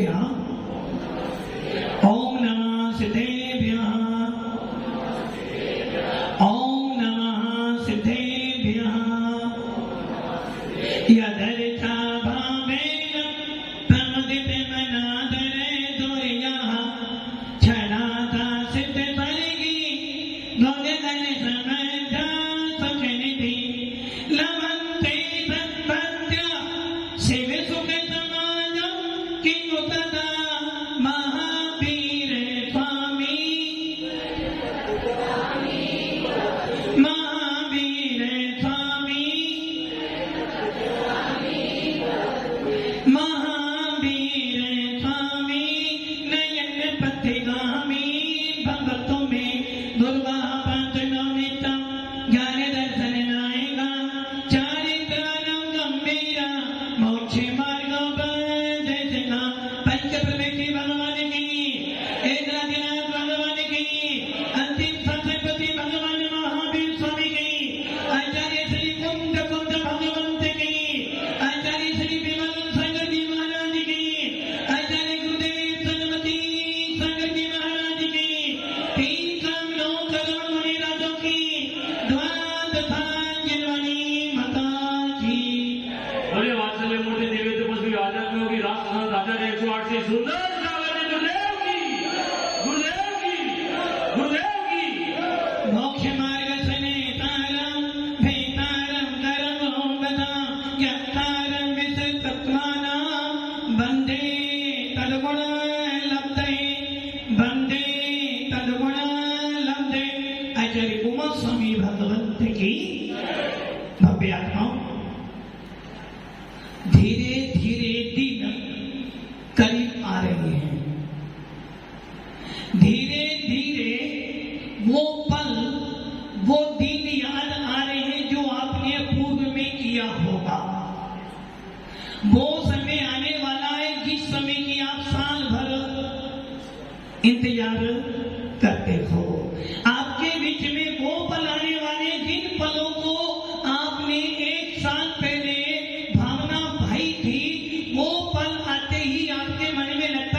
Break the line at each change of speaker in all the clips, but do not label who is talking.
सिद्धेभ्यः ओम नमः सिद्धेभ्यः ओम नमः सिद्धेभ्यः यदर्था भावेन प्रमुदित मनादरे दुर्यः क्षणाता सिद्ध परिगी भोगगण समर्था सुखनिधि लवन्ते सत्पत्य शिव सुख समाजं किंतु तदा महावीर स्वामी महावीर स्वामी महावीर स्वामी नयन पथिगामी भक्तों में दुर्गा पंचनौनितम ज्ञान दर्शन नायका चारित्राणं गंभीरा मोक्ष मार्ग जयका पंच प्रमेति भगवान की एकनाथनाथ भगवान की अंतिम सत्यपति भगवान महावीर स्वामी की आचार्य श्री कुंद भगवंत की आचार्य श्री विमल संगर जी महाराज की आचार्य गुरुदेव सन्मति संगर जी महाराज की तीन कामलों करोड़ मुनिराजों की द्वादशांजलि माता की
बोले वात्सल्य मूर्ति निवेद्य पुष्पी आचार्य योगी राष्ट्र आचार्य 108 से सुंदर गावने गुरुदेव की
मोक्ष मार्ग सनेतारं भेतारं करमो गदा यत्तारं विसतत्मानां वन्दे तद्गुण लब्धे आचार्य कुमार स्वामी भगवंत की भव्य आत्माओं धीरे धीरे दिन करीब आ रही है। धीरे धीरे वो पल वो दिन याद आ रहे हैं जो आपने पूर्व में किया होगा। वो समय आने वाला है जिस समय की आप साल भर इंतजार करते हो। आपके बीच में वो पल आने वाले जिन पलों को आपने एक साल पहले भावना भाई थी, वो पल आते ही आपके मन में लगता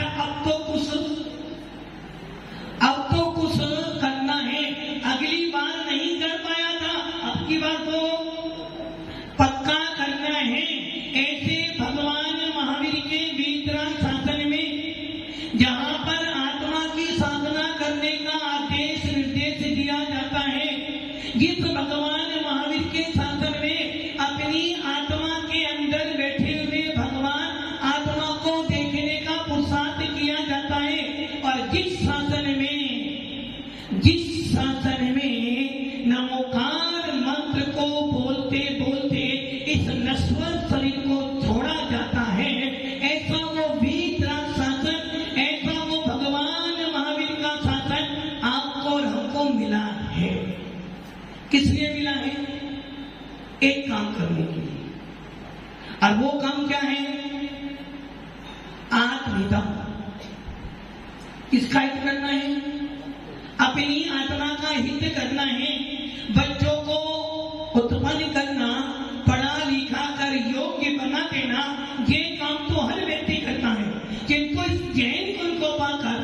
अब तो कुछ करना है। अगली बार नहीं कर पाया था, अब की बार तो पक्का करना है। ऐसे भगवान महावीर के वीतराग शासन में जहां पर आत्मा की साधना करने का आदेश निर्देश दिया जाता है, जिस भगवान महावीर के शासन में अपनी आत्मा के अंदर बैठे हुए भगवान आत्मा को देखने का पुरुषार्थ किया जाता है, और जिस शासन में नमोकार मंत्र को बोलते बोलते इस नश्वर शरीर को छोड़ा जाता है, ऐसा वो वीतराग शासन, ऐसा वो भगवान महावीर का शासन आपको और हमको मिला है। किस लिए मिला है? एक काम करने के लिए। और वो काम क्या है? आत्महितम। किसका हित करना है? अपनी आत्मा का हित करना है। बच्चों को उत्पन्न करना, पढ़ा लिखा कर योग्य बना देना, ये काम तो हर व्यक्ति करता है। किंतु इस जैन कुल को पाकर,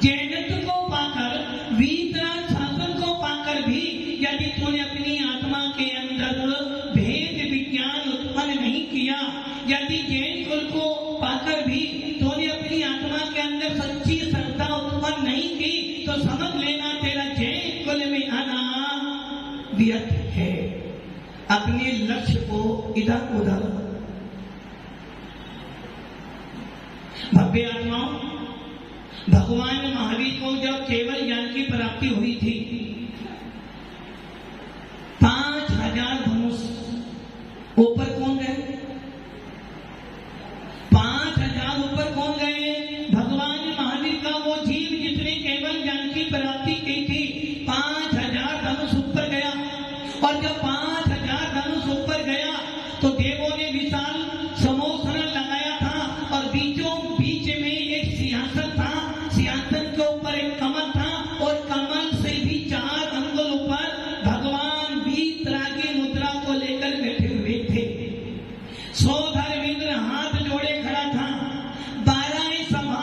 जैनत्व को पाकर, वीतराग शासन को पाकर भी यदि तूने अपनी आत्मा के अंदर भेद विज्ञान उत्पन्न नहीं किया, यदि जैन कुल को पाकर भी तूने अपनी आत्मा के अंदर सच्ची श्रद्धा उत्पन्न नहीं की, तो समझ लेना तेरा जैन कुल में आना व्यर्थ है। अपने लक्ष्य को इधर उधर। भव्य आत्माओं, भगवान महावीर को जब केवल ज्ञान की प्राप्ति हुई थी, 5000 धनुष ऊपर कौन गए? 5000 ऊपर कौन गए? भगवान महावीर का वो जीव जिसने केवल ज्ञान की प्राप्ति की थी, 5000 धनुष ऊपर गया। और जब 5000 धनुष ऊपर गया तो देवों ने विशाल समोसन लगाया था, और बीचों बीच में एक सिंहासन था। सिंहासन के ऊपर एक कमल था, और कमल से भी 4 अंगुल ऊपर भगवान वीतरागी मुद्रा को लेकर बैठे हुए थे। सौधर्मेंद्र हाथ जोड़े खड़ा था। 12 सभा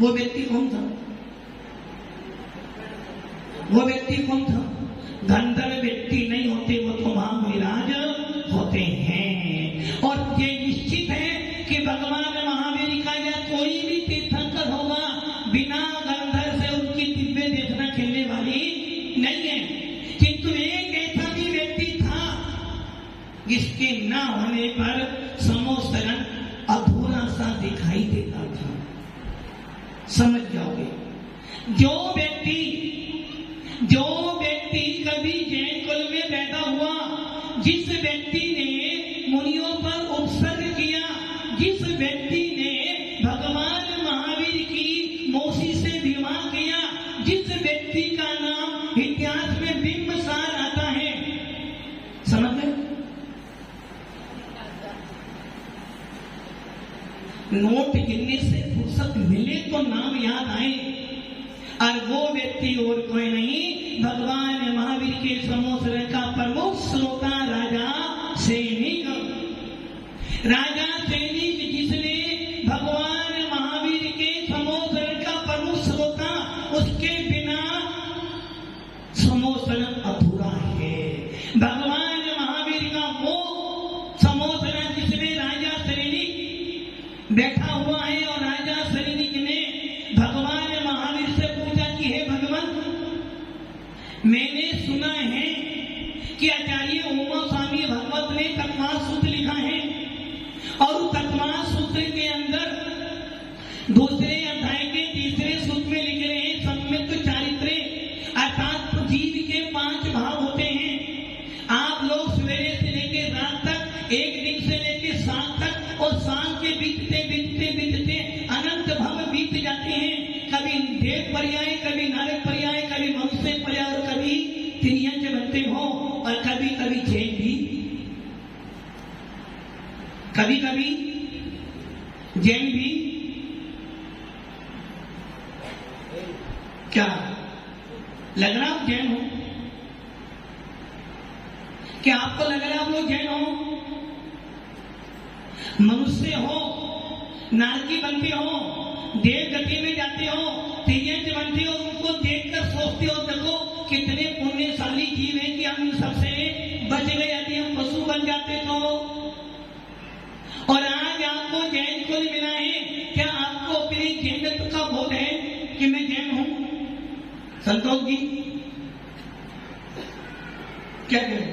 वो व्यक्ति कौन था? वो व्यक्ति कौन था? गंधर्व व्यक्ति नहीं होते, वो तो महामुनिराज होते हैं। और ये निश्चित है कि भगवान महावीर का या कोई भी तीर्थंकर होगा, बिना गंधर्व से उनकी दिव्य देखना खेलने वाली नहीं है। किंतु एक ऐसा भी व्यक्ति था जिसके न होने पर समोसरण अधूरा सा दिखाई देता था। समझ जाओगे, जो व्यक्ति कभी जैन कुल में पैदा हुआ, जिस व्यक्ति ने मुनियों पर उपसर्ग किया, जिस व्यक्ति ने भगवान महावीर की मौसी से विवाह किया, जिस व्यक्ति का नाम इतिहास में बिंबसार आता है, समझ गए? नोट गिनने से फुर्सत मिले तो नाम याद आए, और वो व्यक्ति और कोई नहीं, भगवान महावीर के समोसरण का प्रमुख श्रोता राजा सैनिक। राजा सैनिक जिसने भगवान महावीर के समोसरण का प्रमुख श्रोता, उसके बिना समोसरण अधूरा है। भगवान महावीर का वो समोसरण जिसमें राजा सैनिक बैठा हुआ है, और राजा सैनिक ने भगवान महावीर से पूछा कि हे भगवान, मैंने सुना है कि आचार्य उमा स्वामी भगवत ने तत्वास सूत्र लिखा है, और तत्वास सूत्र के अंदर दूसरे अध्याय के तीसरे सूत्र में लिख रहे हैं सम्यक चारित्र्य, अर्थात जीव के 5 भाव होते हैं। आप लोग सवेरे से लेकर रात तक, एक दिन से लेकर 7 तक, और शाम के बीतते बीतते बीतते अनंत भव बीत जाते हैं। कभी देव पर्याय, कभी नारद पर्याय, कभी मनुष्य पर्याय, और कभी त्रियंज बनते हो, और कभी कभी जैन भी, कभी कभी जैन भी। क्या लग रहा आप जैन हो? क्या आपको लग रहा आप लोग जैन हो? मनुष्य हो, नारकी बनते हो, देव गति में जाते हो, त्रियंज बनते हो, उनको देखकर सोचते हो देखो कितने पुण्यशाली जीव हैं कि हम इन सबसे बच गए, यदि हम पशु बन जाते तो। और आज आपको जैन कुल मिला है, क्या आपको अपनी जैनत्व का बोध है कि मैं जैन हूं? संतोष जी क्या कहें?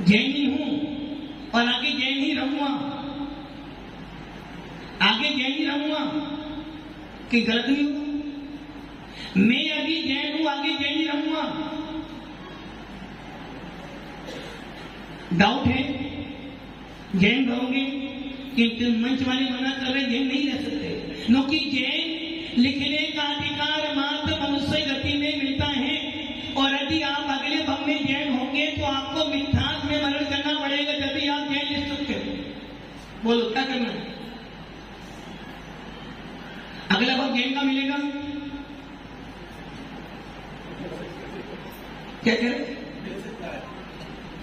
जैन ही हूं और आगे जैन ही रहूंगा, आगे जैन ही रहूंगा कि गलत नहीं होगा? मैं अभी जैन हूं, आगे जैन ही रहूंगा। डाउट है? जैन रहोगे? किंतु मंच वाले मना कर रहे, जैन नहीं रह सकते, क्योंकि जैन लिखने का अधिकार मात्र मनुष्य गति में मिलता है। और यदि आप अगले भव में जैन होंगे तो आपको मिथ्यास में मरण करना पड़ेगा, जब भी आप जैन लिख सकते हो। बोलो क्या करना है? अगला भव जैन का मिलेगा, क्या करें?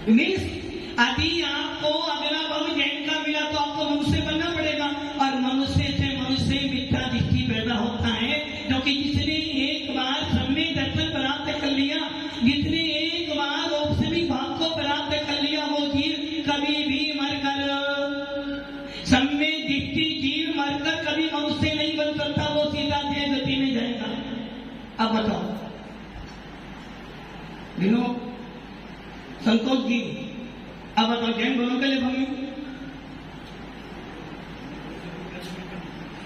यदि आपको अगला भव जैन का मिला तो आपको मनुष्य बनना पड़ेगा, और मनुष्य से मनुष्य मिथ्या दृष्टि पैदा होता है, क्योंकि जिसने एक बार सम्य दर्शन प्राप्त कर लिया, जिसने एक बार औपसमिक भाव को प्राप्त कर लिया, वो जीव कभी भी मरकर, सम्य दृष्टि जीव मरकर कभी मनुष्य नहीं बन सकता, वो सीधा देव गति में जाएगा। अब बताओ विनो, संतोष जी, अब बताओ जैन बनोगे के लिए भव्य?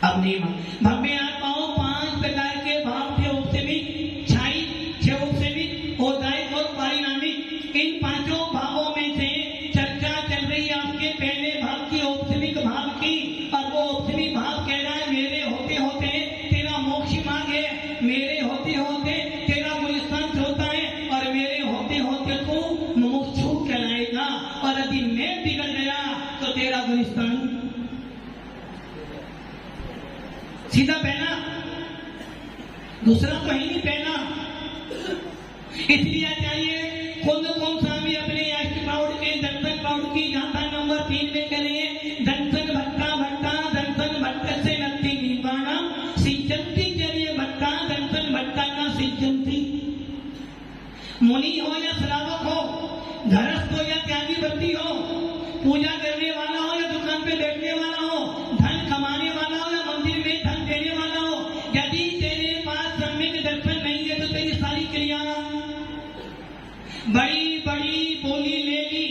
अब नहीं भव्य आत्माओं 5 प्रकार के भाव थे, औपसमिक, छाई, 6 औपसमिक, औदायिक और पारिणामिक। इन 5 भावों में से चर्चा चल रही है आपके पहले भाव की, औपसमिक भाव की, और वो औपसमिक भाव कह रहा है मेरे होते होते तेरा मोक्ष मार्ग है, मेरे होते होते तेरा गुलिस्तान होता है, और मेरे होते होते तू मुमुक्षु कहलाएगा, और यदि मैं बिगड़ गया तो तेरा गुलिस्तान सीधा पहला, दूसरा तो ही नहीं पहला। इसलिए आचार्य खुद कौन स्वामी अपने अष्ट प्रौढ़ के दर्शन प्रौढ़ की गाथा नंबर 3 में करें, दर्शन भट्टा भट्टा दर्शन भट्ट से नत्ति निवाणम करने वाला हो या दुकान पे बैठने वाला हो, धन कमाने वाला हो या मंदिर में धन देने वाला हो, यदि तेरे पास सम्यक दर्शन नहीं है तो तेरी सारी क्रिया बड़ी बड़ी बोली ले ली,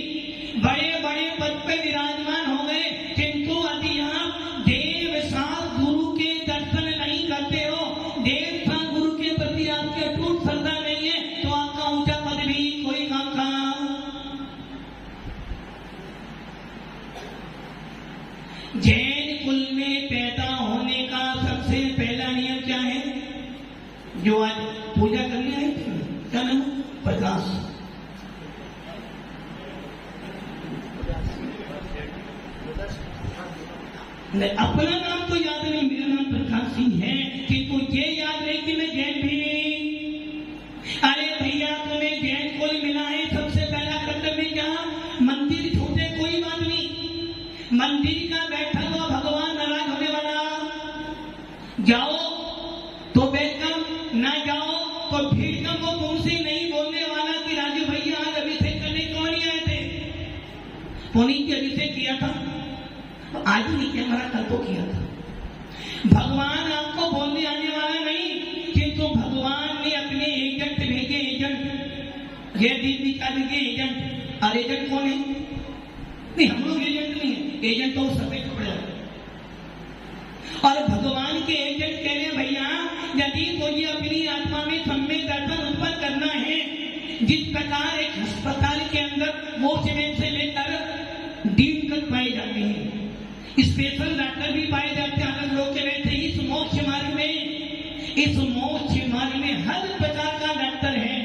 बड़े बड़े पद पे विराजमान हो गए, किंतु यदि आप देव साथ गुरु के दर्शन नहीं करते हो, देव साथ गुरु के प्रति आपकी अटूट श्रद्धा नहीं है, तो आपका ऊंचा पद भी कोई काम का। जैन कुल में पैदा होने का सबसे पहला नियम क्या है? जो आज पूजा करने आए थे, क्या नाम? प्रकाश। अपना नाम तो याद नहीं, मेरा नाम प्रकाश सिंह है, किंतु ये याद नहीं कि मैं जैन भी नहीं। अरे भैया तुम्हें जैन कुल मिला है, सबसे पहला कर्तव्य क्या? मंदिर छोटे कोई बात नहीं, मंदिर का बैठा हुआ भगवान नाराज होने वाला, जाओ तो वेलकम, ना जाओ तो भीड़ कम, वो तुमसे नहीं बोलने वाला कि राजू भैया आज अभिषेक करने क्यों नहीं आए थे? पुनीत जी अभिषेक किया था, आज नहीं किया, हमारा कल तो किया था। भगवान आपको बोलने आने वाला नहीं, किंतु भगवान ने अपने एजेंट भेजे, एजेंट ये दीदी का भेजे एजेंट। और एजेंट कौन है? नहीं, हम लोग एजेंट नहीं है, एजेंट तो सफेद कपड़े। और भगवान के एजेंट कह रहे भैया यदि कोई अपनी आत्मा में सम्यक दर्शन उत्पन्न करना है, जिस प्रकार एक अस्पताल के अंदर वॉचमैन से लेकर डीन तक पाए जाते हैं, स्पेशल डॉक्टर भी पाए जाते हैं अलग लोग के रहते, इस मोक्ष मार्ग में हर प्रकार का डॉक्टर है,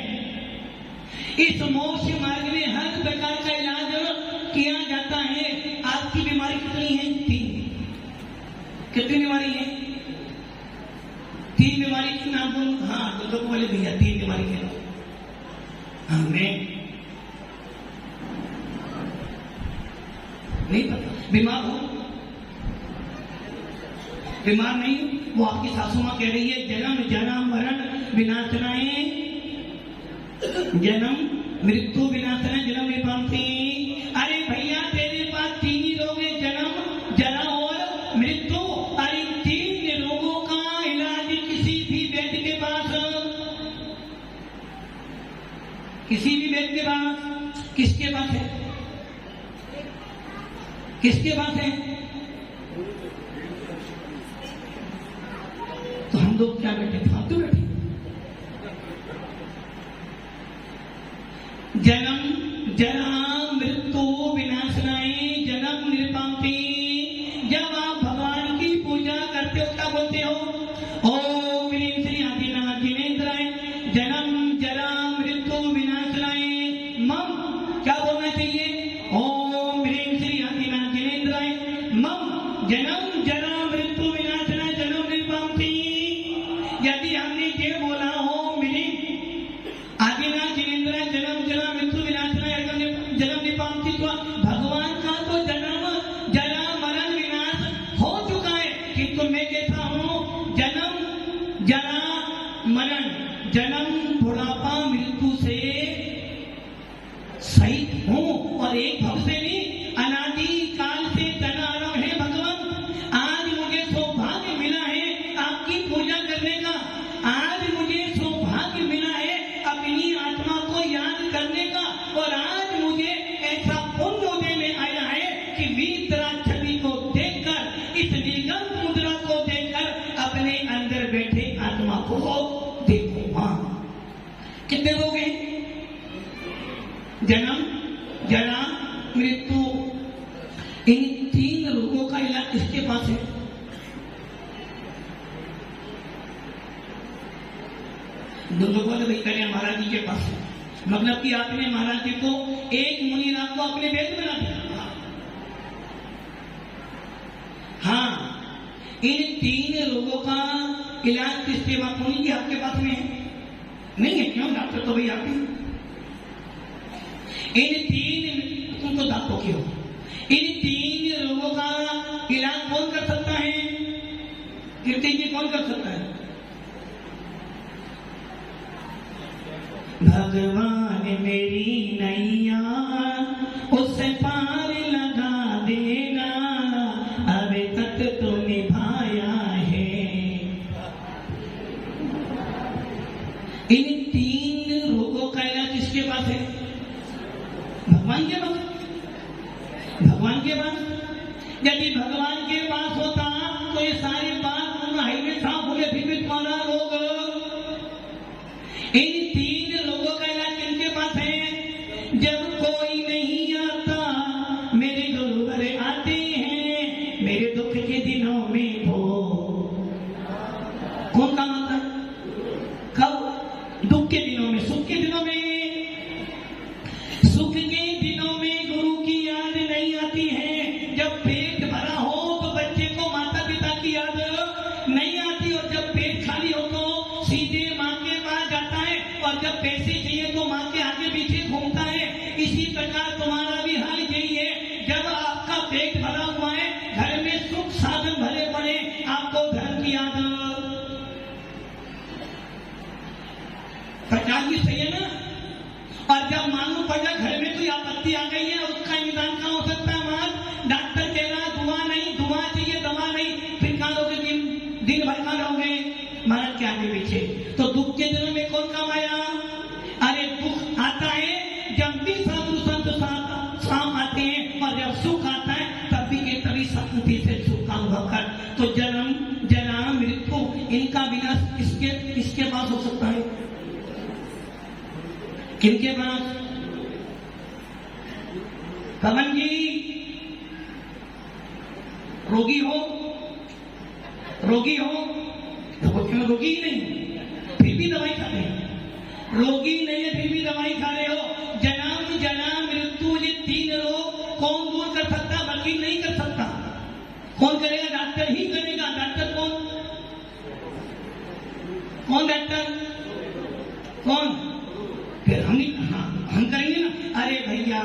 इस मोक्ष मार्ग में हर प्रकार का इलाज किया जाता है। आपकी बीमारी कितनी है? 3। कितनी बीमारी है? 3 बीमारी की नाम बोलो। हाँ तो लोग बोले भैया 3 बीमारी के नाम। हमें नहीं पता। बीमार हो? बीमार नहीं, वो आपकी सासू मां कह रही है जन्म जन्म मरण विनाशनाए, जन्म मृत्यु विनाशनाए जन्म निपांति। अरे भैया तेरे पास 3 ही रोग है, जन्म जरा और मृत्यु। अरे 3 रोगों का इलाज किसी भी वैद्य के पास, किसी भी वैद्य के पास, किसके पास है? किसके पास है? तो हम लोग क्या बैठे? फालतू बैठे। जन्म जरा मृत्यु विनाशनाए जन्म निपांति। जब आप भगवान की पूजा करते हो क्या बोलते हो? ओम ह्रीं श्री आदिनाथ जिनेन्द्राय जन्म जरा मृत्यु विनाशनाय मम। क्या बोलना चाहिए? ओम ह्रीं श्री आदिनाथ जिनेन्द्राय मम जन्म जरा मृत्यु विनाशनाय जन्म निपांति। यदि हमने ये बोला ओम ह्रीं आदिनाथ जिनेन्द्राय जन्म जरा मृत्यु विनाशनाय जन्म निपांति, तो भगवान का तो जन्म जरा मरण विनाश हो चुका है, किंतु मैं कहता हूं जन्म जरा मरण, जन्म बुढ़ापा मृत्यु से सहित हूं। और एक भव से नहीं, अनादि काल से जना आ रहा है भगवान। आज मुझे सौभाग्य मिला है आपकी पूजा करने का, आज मुझे सौभाग्य मिला है अपनी आत्मा को याद करने का, और आज मुझे ऐसा पुण्य उदय में आया है कि वीतराग छवि को देखकर, इस निगम मुद्रा को देखकर अपने अंदर बैठे आत्मा को देखो। हाँ, कितने लोग हैं? जन्म जरा मृत्यु, इन 3 रोगों का इलाज किसके पास है? दोनों बोले भाई कन्या महाराज जी के पास है। मतलब कि आपने महाराज जी को एक मुनि राग को अपने वेद बना दिया। हाँ, इन 3 रोगों का इलाज किसके पास? मुनि जी आपके पास में है? नहीं है? क्यों? डॉक्टर तो भाई आप ही। इन 3 तुमको दांतों की हो, इन 3 रोगों का इलाज कौन कर सकता है? कीर्ति जी कौन कर सकता है? भगवान मेरी नैया उस पार लगा दे, यदि भगवान के पास होता तो ये सारी बात हाईवे साफ हो गया, फिर भी तुम्हारा लोग इन 3 लोगों का इलाज किनके पास है? जब कोई नहीं आता मेरे गुरुवर आते हैं, मेरे दुख के दिनों में वो कौन काम आता है? कब? दुख के दिनों में। सुख के दिनों में, सुख के दिनों में गुरु की याद नहीं आती है। जब पेट भरा हो तो बच्चे को माता पिता की याद नहीं आती, और जब पेट खाली हो तो सीधे माँ के पास जाता है, और जब पैसे चाहिए तो माँ के आगे पीछे घूमता है। इसी प्रकार तुम्हारा भी हाल यही है। जब आपका पेट भरा हुआ है, घर में सुख साधन भरे पड़े, आपको धर्म की याद प्रकार की सही है ना। और जब मालूम पड़ा घर में कोई आपत्ति आ गई है, उसका निदान कहाँ हो सकता है? महाराज डॉक्टर कह रहा दुआ नहीं, दुआ चाहिए, दवा नहीं, फिर कहाँ लोगे? दिन भर कहाँ रहोगे महाराज के आगे पीछे। तो दुख के दिनों में कौन काम आया? अरे दुख आता है जब भी साधु संत शाम आते हैं, और जब सुख आता है तब भी के तभी शक्ति से सुख का अनुभव कर। तो जन्म जरा मृत्यु इनका विनाश किसके पास हो सकता है? किनके पास? कमल जी रोगी हो तो रोगी ही नहीं, फिर भी दवाई खा रहे हैं। रोगी नहीं है फिर भी दवाई खा रहे हो। जन्म जरा मृत्यु ये 3 रोग कौन दूर कर सकता? वकील नहीं कर सकता। कौन करेगा? डॉक्टर ही करेगा। डॉक्टर कौन डॉक्टर कौन? फिर हम करेंगे ना। अरे भैया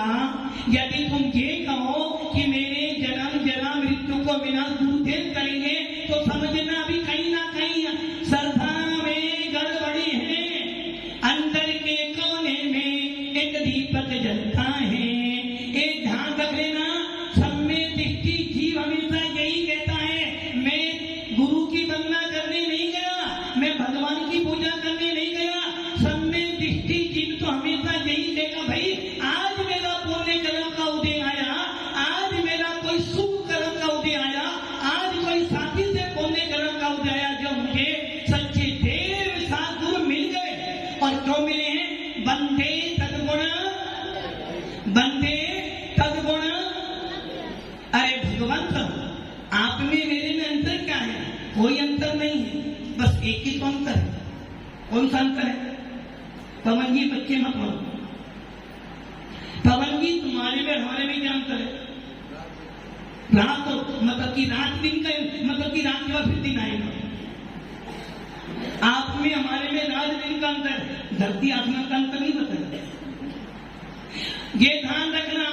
यदि तुम ये कहो कि मेरे जन्म जरा मृत्यु को विनाश गुरुदेव करेंगे, तो समझना भी कहीं ना कहीं श्रद्धा में गड़बड़ी है। अंदर के कोने में एक दीपक जलता है, एक ध्यान रख लेना। सब में दिखती जीव हमेशा यही कहता है, मैं गुरु की वंदना करने नहीं गया, मैं भगवान की पूजा करने नहीं गया। सब में दिखती जीव तो हमेशा यही कहेगा, भाई आज मेरा पुण्य कर्म का उदय आया, आज मेरा कोई शुभ कर्म का उदय आया, आज कोई साथी से पुण्य कर्म का उदय आया, जो मुझे सच्चे देव सद्गुरु मिल गए। और क्यों मिले हैं? बंदे तद्गुण, बंदे तद्गुण। अरे भगवंत आप में मेरे में अंतर क्या है? कोई अंतर नहीं है, बस एक ही तो अंतर है। कौन सा अंतर है? पवन जी बच्चे मत मानो। पवन जी तुम्हारे में हमारे में क्या अंतर है? रात मतलब कि रात दिन का, मतलब कि रात के बाद फिर दिन आएगा। आप में हमारे में रात दिन का अंतर है, धरती आसमान का अंतर नहीं बताया। ये ध्यान रखना,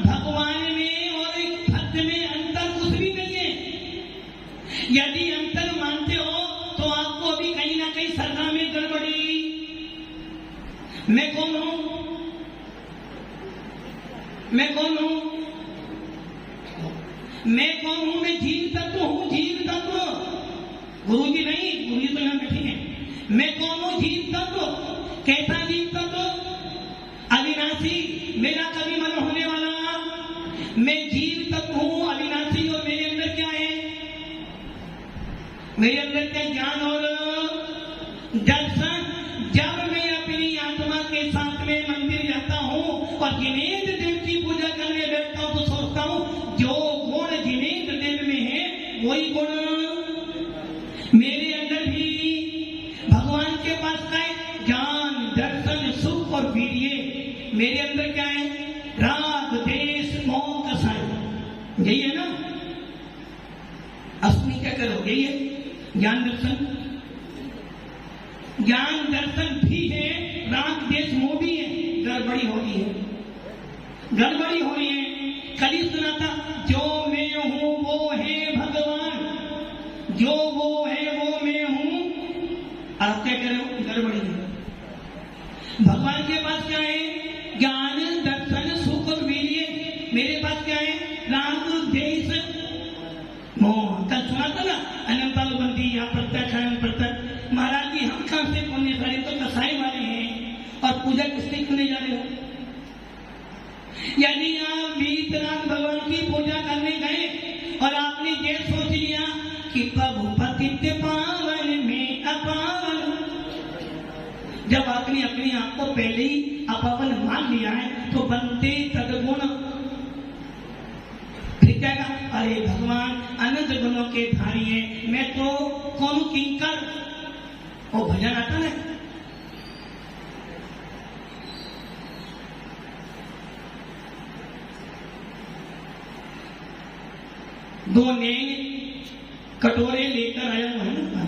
भगवान में और एक भक्त में अंतर कुछ भी नहीं है। यदि अंतर मानते हो तो आपको अभी कहीं ना कहीं श्रद्धा में गड़बड़ी। मैं कौन हूं? मैं कौन हूं? मैं कौन हूं? मैं जीव तत्व हूं, जीव तत्व। गुरु जी नहीं, गुरु जी तो यहां बैठे हैं। मैं कौन हूं? जीव तत्व। कैसा जीव तत्व? अविनाशी, मेरा कभी मन होने वाला। मैं जीव तत्व हूं, अविनाशी। और मेरे अंदर क्या है? मेरे अंदर क्या? ज्ञान और दर्शन। जब मैं अपनी आत्मा के साथ में मंदिर जाता हूं और जिनेंद्र देव की पूजा करने बैठता हूं, तो सोचता हूं जो गुण जिनेंद्र देव में है वही गुण मेरे अंदर भी। भगवान के पास क्या है? ज्ञान, दर्शन, सुख और वीर्य। मेरे अंदर क्या है? राग, देश, मोह, कसाई। यही है ना? असली क्या करो? यही है ज्ञान दर्शन। ज्ञान दर्शन भी है, राग देश मोह भी है। गड़बड़ी हो रही है, गड़बड़ी हो रही है। कभी सुना था, जो मैं हूं वो है भगवान, जो वो है वो मैं हूं। आप क्या कह रहे हो? गड़बड़ी है। भगवान के पास क्या है? ज्ञान, दर्शन, सुख और वीर्य। मेरे पास क्या है? राग, देश, मोह। कल सुना था ना, अनंतालु बंदी या प्रत्यक्ष प्रत्यक्ष। महाराज जी हम कहां से पुण्य सारे तो कसाई वाले हैं, और पूजा किससे करने जा रहे हो? यदि आप वीतराग भगवान की पूजा करने गए कि प्रभु पतित पावन में अपावन। जब आपने अपने आप को पहले ही अपावन मान लिया है तो बनते तदगुण। फिर क्या कहा, अरे भगवान अनंत गुणों के धारी है, मैं तो कौन किंकर। वो भजन आता ना, दो नैन कटोरे लेकर आया हूं ना,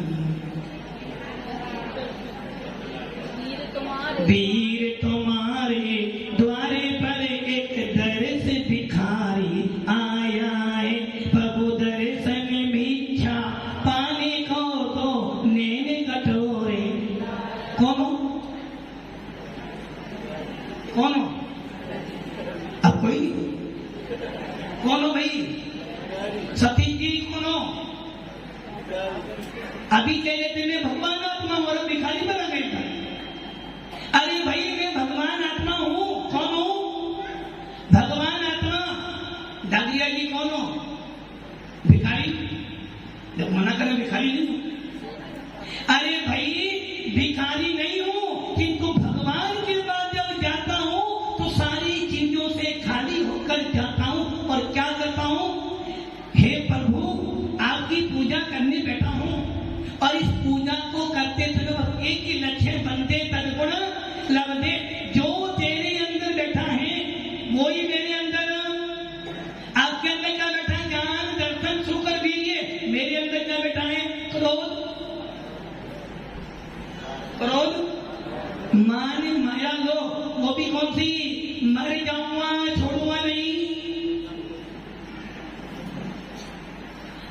वीर तुम्हारे द्वारे पर एक दर्श भिखारी आया है, प्रभु दर्शन भिक्षा पाने को तो नैन कटोरे। कौन हो, कौन हो, अब कोई नहीं, कौन हो भाई, सतीश जी कौन हो? अभी कह रहे थे मैं भगवान आत्मा और भिखारी बना गया था। अरे भाई मैं भगवान आत्मा हूँ, कौन हूँ? भगवान आत्मा। दादिया जी कौन हो? भिखारी। जब मना करें भिखारी नहीं हूँ। अरे भाई भिखारी नहीं हूँ, किंतु भगवान के पास जब जाता हूँ तो सारी चीजों से खाली होकर जाता हूँ और क्या करता हूँ, हे प्रभु आपकी पूजा करने बैठा हूँ और इस पूजा को करते समय बस एक ही लक्ष्य, बनते तदगुण लभते। जो तेरे अंदर बैठा है वही मेरे अंदर। आपके अंदर क्या बैठा है, ज्ञान दर्शन सुख और वीर्य। मेरे अंदर क्या बैठा है, क्रोध, क्रोध मान माया लो। वो भी कौन सी, मर जाऊंगा छोड़ूंगा नहीं,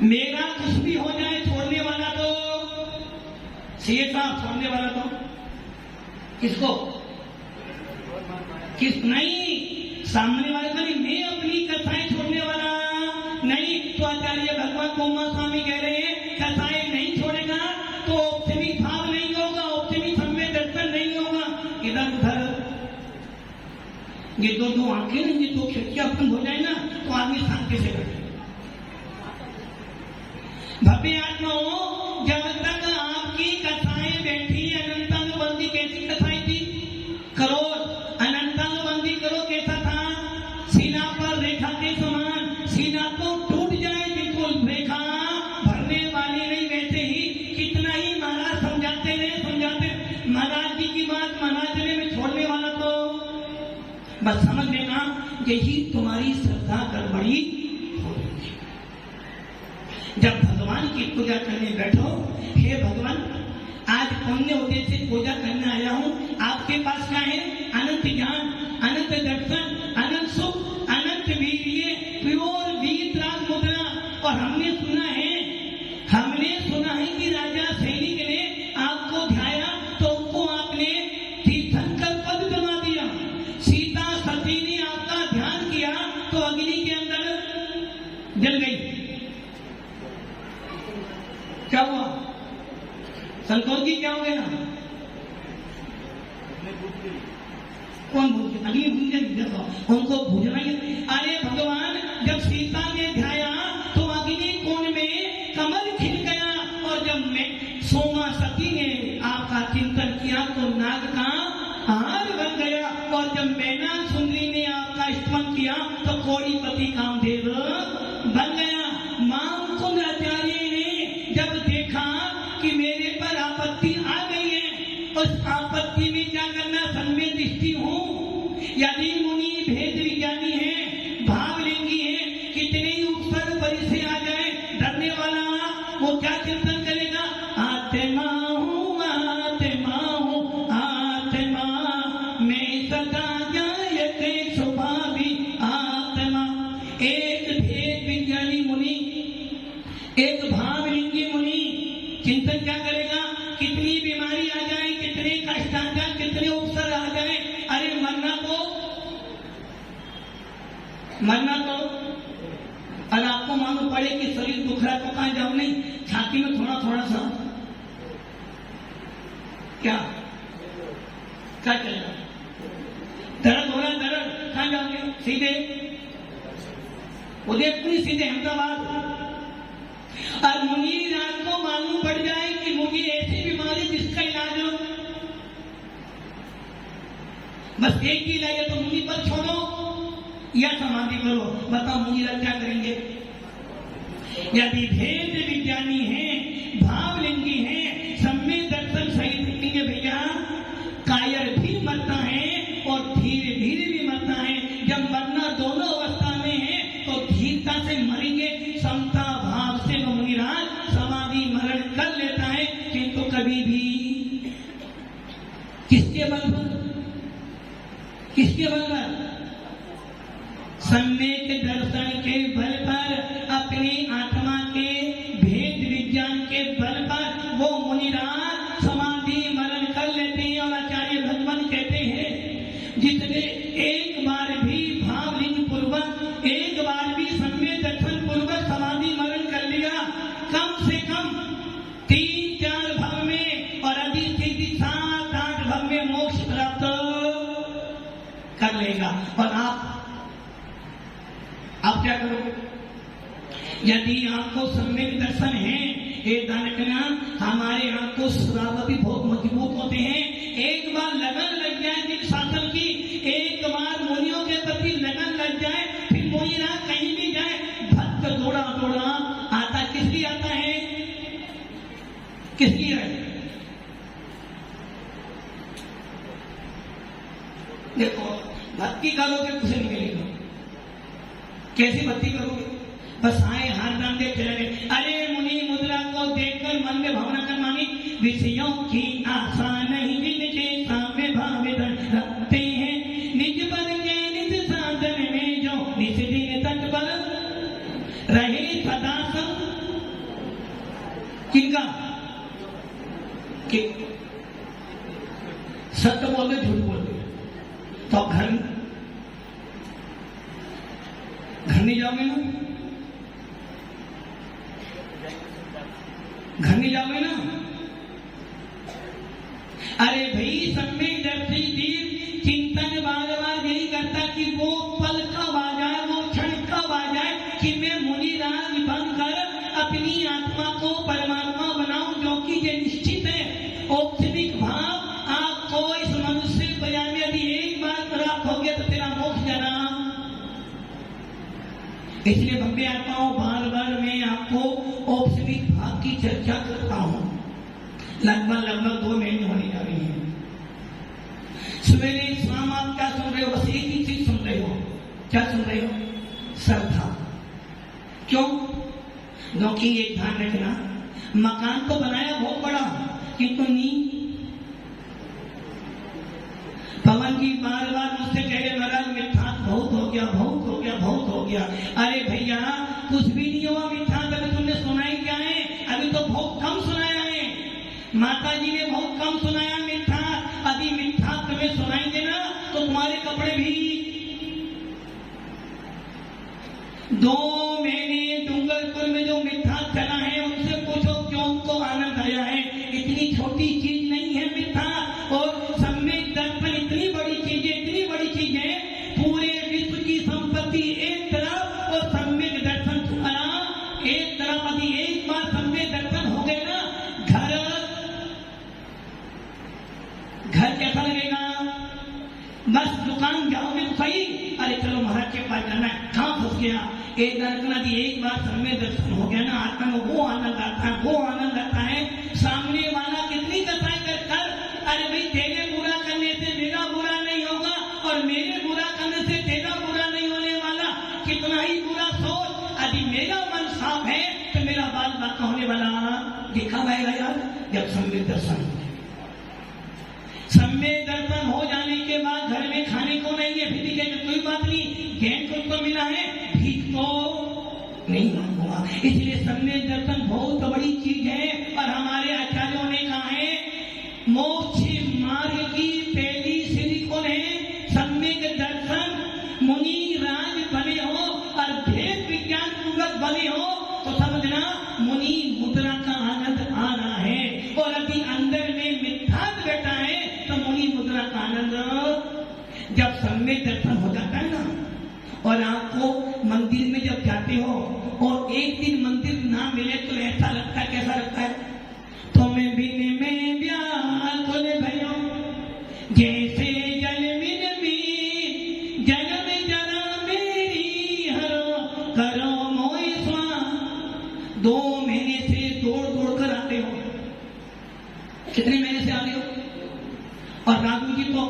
मेरा कुछ भी हो जाए छोड़ने वाला तो शेर साहब, छोड़ने वाला तो किसको, किस नहीं, सामने वाले का नहीं, मैं अपनी कथाएं छोड़ने वाला नहीं। तो आचार्य भगवान गोमा स्वामी कह रहे हैं कथाएं नहीं छोड़ेगा तो औपचारिक भाव नहीं होगा, औपचारिक सम्य दर्शन नहीं होगा। इधर उधर ये दो आंखें, ये दो खिड़कियां बंद हो जाए ना तो आदमी शांति से बैठे। भव्य आत्माओं, जब तक आपकी कथाएं बैठी, अनंतानुबंधी कैसी कथाएं थी, क्रोध अनंतानुबंधी करो कैसा था, सीना पर रेखा के समान, सीना तो टूट जाए बिल्कुल, रेखा भरने वाली नहीं। वैसे ही कितना ही महाराज समझाते रहे, महाराज जी की बात महाराज ने में छोड़ने वाला तो बस समझ लेना यही तुम्हारी श्रद्धा गड़बड़ी हो रही है। जब भगवान की पूजा करने बैठो, हे भगवान आज पुण्य उद्देश्य से पूजा करने आया हूँ, आपके पास क्या है, अनंत ज्ञान, अनंत दर्शन, अनंत सुख, अनंत वीर्य, प्योर वीतराग मुद्रा। और हमने सुना है कि राजा सैनिक ने आपको ध्याया तो उनको आपने तीर्थंकर पद दिला दिया। सीता सती ने आपका ध्यान किया तो अग्नि के अंदर जल गई। क्या हुआ, संतोष जी क्या हो गया, कौन भूल गया, अग्नि भूल गया, देखो उनको भूलना ही। अरे भगवान जब सीता ने ध्याया तो अग्नि कुंड में कमल खिल गया और जब मैं सोमा सती ने आपका चिंतन किया तो नाग का हार बन गया और जब मैना सुंदरी ने आपका स्तमन किया तो कोड़ीपति कामदेव बन गया। मामकुंड आचार्य ने जब देखा कि मेरे पर आपत्ति आ गई है, उस आपत्ति में क्या करना, सन्मय दृष्टि हूँ। यदि मुनि भेद विज्ञानी है, भावलिंगी है, कितने ही उपसर्ग परि से आ जाए, डरने वाला वो क्या चिंतन करेगा, आत्मा हूँ, आत्मा हूँ, आत्मा मैं सदा जायते स्वभावी आत्मा। एक भेद विज्ञानी मुनि, एक भावलिंगी मुनि चिंतन क्या करेगा, कितनी बीमारी आ जाए, कितने कष्ट आ जाए, कितने उपसर्ग आ जाए, अरे मरना तो और आपको मालूम पड़े कि शरीर दुख रहा तो कहां जाओ, नहीं छाती में थोड़ा थोड़ा सा क्या चलेगा, दर्द हो रहा, दर्द कहां जाओगे, सीधे उदयपुर, सीधे अहमदाबाद, और मुनि राज को मालूम पड़ जाए कि मुझे ऐसी बीमारी जिसका इलाज हो, बस एक ही इलाज है, तो मुनि पर छोड़ो या समाधि करो। बताओ मुनि राज क्या करेंगे? यदि भेद विज्ञानी हैं, भावलिंगी हैं, सम्यक दर्शन सही देखेंगे भैया, कायर भी मरता है और धीरे धीरे भी मरता है। जब मरना दोनों अवस्था में है तो धीरता से मरेंगे, समता भाव से वो मुनिराज समाधि मरण कर लेता है, किंतु कभी भी किसके बल पर? किसके बल पर? सम्यक दर्शन के बल पर, अपनी आत्मा के भेद विज्ञान के बल पर वो मुनिराज समाधि मरण कर लेते हैं। और आचार्य भगवान कहते हैं जिसने एक बार भी भावलिंग पूर्वक, एक बार भी सम्यक दर्शन पूर्वक समाधि मरण कर लिया, कम से कम 3-4 भाव में और अधिक से 7-8 भाव में मोक्ष प्राप्त कर लेगा। और आप क्या करोगे? यदि आपको सम्यक दर्शन है, ये दानकना हमारे आपको श्रावती बहुत मजबूत होते हैं। एक बार लगन लग जाए जिस शासन की, एक बार मुनियों के प्रति लगन लग जाए, फिर मुनिरा कहीं भी जाए, भक्त दौड़ा दौड़ा आता। किस लिए आता है? किस लिए है? देखो, भक्ति करोगे कुछ नहीं मिलेगा। कैसी भक्ति करोगे? बस आए हाथ डाल के चले गए। अरे मुनि मुद्रा को देखकर मन में भावना कर मानी, विषयों की आशा नहीं जिनके सामने भाव रखते हैं, निज बल के निज साधन में जो निज दिन तक बल रहे सदा सब। किनका? सत्य बोलते झूठ बोलते तो घर नहीं जाओगे ना? घर नहीं जाओगे ना? अरे भाई सम्यक दर्शी जीव चिंतन बार बार यही करता कि वो पल कब आ जाए, वो क्षण कब आ जाए कि मैं मुनिराज बनकर अपनी आत्मा को परमात्मा बनाऊं, जो कि ये निश्चित है। औपचारिक भाव आपको इस मनुष्य प्रजा में यदि एक बार प्राप्त हो गया तो तेरा मोक्ष जाना। इसलिए भव्य आत्माओं, बार बार मैं आपको औपचारिक भाव की चर्चा करता हूं। लगभग 2 महीने होने जा रही है। सवेरे शाम आप क्या सुन रहे हो? बस एक ही चीज सुन रहे हो। क्या सुन रहे हो? श्रद्धा। क्यों? क्योंकि ये ध्यान रखना, मकान तो बनाया बहुत बड़ा, किंतु नींद। पवन जी बार बार मुझसे कह रहे महाराज मिठास बहुत हो गया, बहुत हो गया, बहुत हो गया। अरे भैया कुछ भी नहीं हुआ मिठास, अभी तुमने सुनाई क्या है? अभी तो बहुत कम सुनाया है। माता जी ने बहुत कम सुनाया मिठास। अभी मिठास तुम्हें सुनाएंगे ना तो तुम्हारे कपड़े भी। 2 महीने डूंगरपुर में जो मिठास चला है उनसे पूछो क्यों उनको आनंद आया है। इतनी छोटी चीज नहीं है मिठास। और सम्यक दर्शन इतनी बड़ी चीज है, इतनी बड़ी चीज है। पूरे विश्व की संपत्ति एक तरफ और सम्यक दर्शन तुम्हारा एक तरफ। यदि एक बार सम्यक दर्शन हो गए ना, घर कैसा लगेगा? बस दुकान जाओगे तो सही, अरे चलो महाराज के पास जाना है, कहां फंस गया? एक बार सम्यक दर्शन हो गया ना, आत्मा में वो आनंद आता है, वो आनंद आता है। सामने वाला कितनी कसाई कर, अरे भाई तेरे बुरा करने से मेरा बुरा नहीं होगा और मेरे बुरा करने से तेरा बुरा नहीं होने वाला। कितना ही बुरा सोच, यदि मेरा मन साफ है तो मेरा बाल बाका होने वाला देखा पाएगा यार। जब सम्यक दर्शन हो जाए, सम्यक दर्शन हो जाने के बाद घर में खाने को नहीं है, फिर कहेंगे कोई बात नहीं, ज्ञान को मिला है, भीख तो नहीं मांगूंगा। इसलिए सम्यक दर्शन बहुत बड़ी चीज है। और हमारे आचार्यों ने कहा है मोक्ष मार्ग की पहली सीढ़ी कौन है? सम्यक दर्शन। मुनि राज बने हो और भेद विज्ञान पूर्वक बने हो तो समझना मुनि मुद्रा का आनंद आ रहा है। और यदि अंदर में मिथ्यात्व बैठा है तो मुनि मुद्रा का आनंद जब सम्यक दर्शन हो जाता है ना, और आपको मंदिर में जब जाते हो और एक दिन मंदिर ना मिले तो ऐसा लगता है, कैसा लगता है? तुम्हें बिन में व्याकुल भयो जैसे जल बिन में जन्म जरा मेरी हरो करो मोय स्वां। 2 महीने से दौड़ दौड़ कर आते हो। कितने महीने से आ रहे हो? और राघू जी तो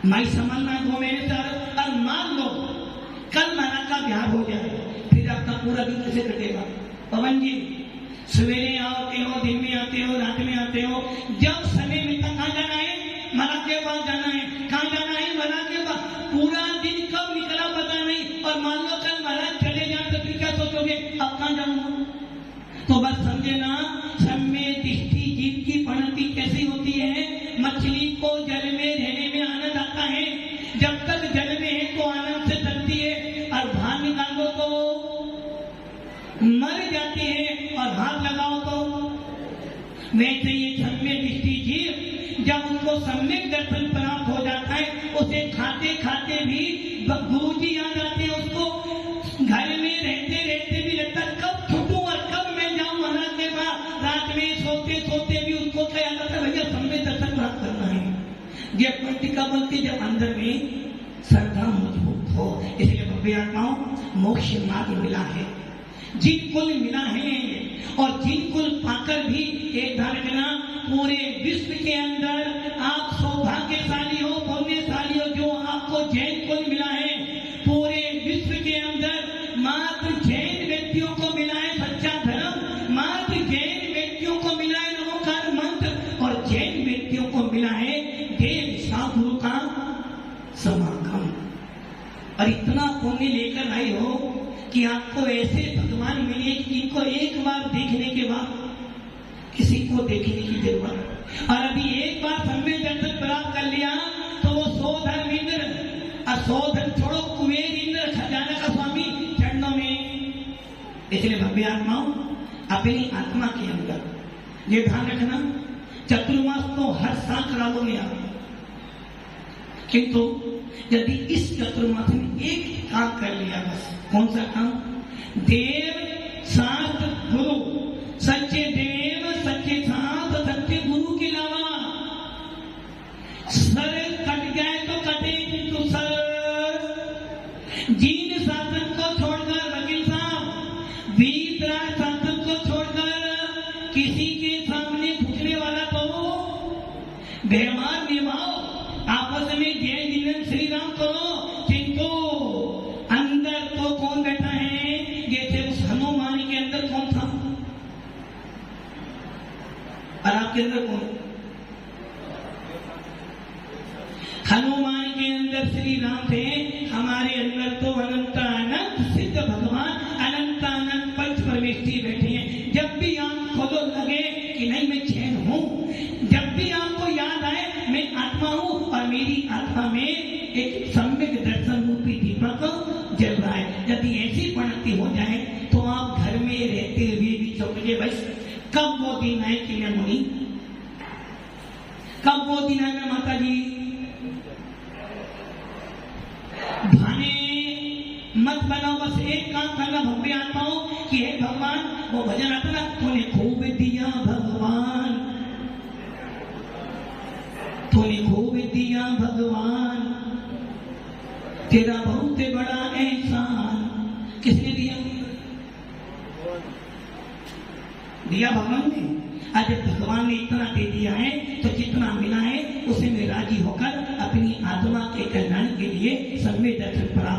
माई संभालना है 2 महीने से आ रहे हो। और मान लो कल महाराज का ब्याह हो जाए, फिर आपका पूरा दिन कैसे कटेगा? पवन जी, सवेरे आते हो, दिन में आते हो, रात में आते हो, जब समय मिलता कहाँ जाना है? महाराज के पास जाना है। कहाँ जाना है? महाराज के पास। पूरा दिन कब निकला पता नहीं। और मान लो कल महाराज चले जाए तो फिर क्या सोचोगे? अब कहाँ जाऊंगा? तो बस समझे ना, सम्य दृष्टि जीव की पणति कैसी होती है? मछली को जल में रहने में आनंद आता है। जब तक जल में है तो आनंद से चलती है, और बाहर निकाल दो तो मर जाती है, और हाथ लगाओ तो वैसे ये सम्य दृष्टि जीव जब उनको सम्यक दर्शन प्राप्त हो जाता है, उसे खाते खाते भी गुरु जी याद आते हैं उसको। घर में रहते रहते भी लगता कब छूटूं और कब मैं जाऊं महाराज के पास। रात में सोते सोते भी उसको क्या याद आता है? भैया सम्यक दर्शन प्राप्त करना है। ये पंक्तिका बनती जब अंदर में श्रद्धा मजबूत हो। इसलिए भव्य आत्माओं, मोक्ष मार्ग मिला है, जिन कुल मिला है, और जिन कुल पाकर भी एक ध्यान रखना, पूरे विश्व के अंदर आप सौभाग्यशाली हो, पुण्यशाली हो जो आपको जैन कुल मिला है। पूरे विश्व के अंदर मात्र जैन व्यक्तियों को मिला है सच्चा धर्म, मात्र जैन व्यक्तियों को मिला है नमोकार मंत्र, और जैन व्यक्तियों को मिला है देव साधु का समागम। और इतना पुण्य लेकर आए हो कि आपको ऐसे भगवान मिले कि इनको एक बार देखने के बाद किसी को देखने की जरूरत। और अभी एक बार सम्य दर्शन प्राप्त कर लिया तो वो 100 धर्म इंद्र, और 100 धर्म छोड़ो, कुबेर इंद्र खजाना का स्वामी चरणों में। इसलिए भव्य आत्माओं, अपनी आत्मा के अंदर ये ध्यान रखना, चतुर्मास तो हर साल करालो में आते, किंतु यदि इस चतुर्मास में एक काम कर लिया, बस कौन सा काम? देव शास्त्र गुरु, सच्चे देव सच्चे शास्त्र सच्चे गुरु के अलावा सर कट जाए तो कटे, किंतु सर जीन शासन को छोड़कर, वकील साहब वीतराज शासन को छोड़कर किसी के सामने झुकने वाला तो व्यवहार निभाओ, आपस में जय जिनन श्री राम करो, किंतु अंदर तो कौन बैठा है? जैसे उस हनुमान के अंदर कौन था और आपके अंदर कौन? हनुमान के अंदर श्री राम थे, हमारे अंदर तो अनंत अनंत सिद्ध भगवान अनंत अनंत पंच परमेष्ठी बैठे हैं। जब भी आंख खोलो लगे कि नहीं मैं चैन हूं, जब भी आपको याद आए मैं आत्मा हूं और मेरी आत्मा में एक सम्यक दर्शन रूपी दीपक जल रहा है। यदि ऐसी पणति हो जाए तो आप घर में रहते हुए भी सोचेंगे बस कब वो दिन है कि मैं मुनि, कब वो दिन है मैं माता जी। भाने मत बनाओ, बस एक काम करना भव्य आत्माओं कि हे भगवान, वो भजन आता ना, तूने खूब दिया भगवान, तूने खूब दिया भगवान, तेरा बहुत बड़ा एहसान। किसने दिया? दिया भगवान ने। आज भगवान ने इतना दे दिया है तो जितना मिला है उसे में राजी होकर अपनी आत्मा के कल्याण के लिए सम्य दर्शन प्राप्त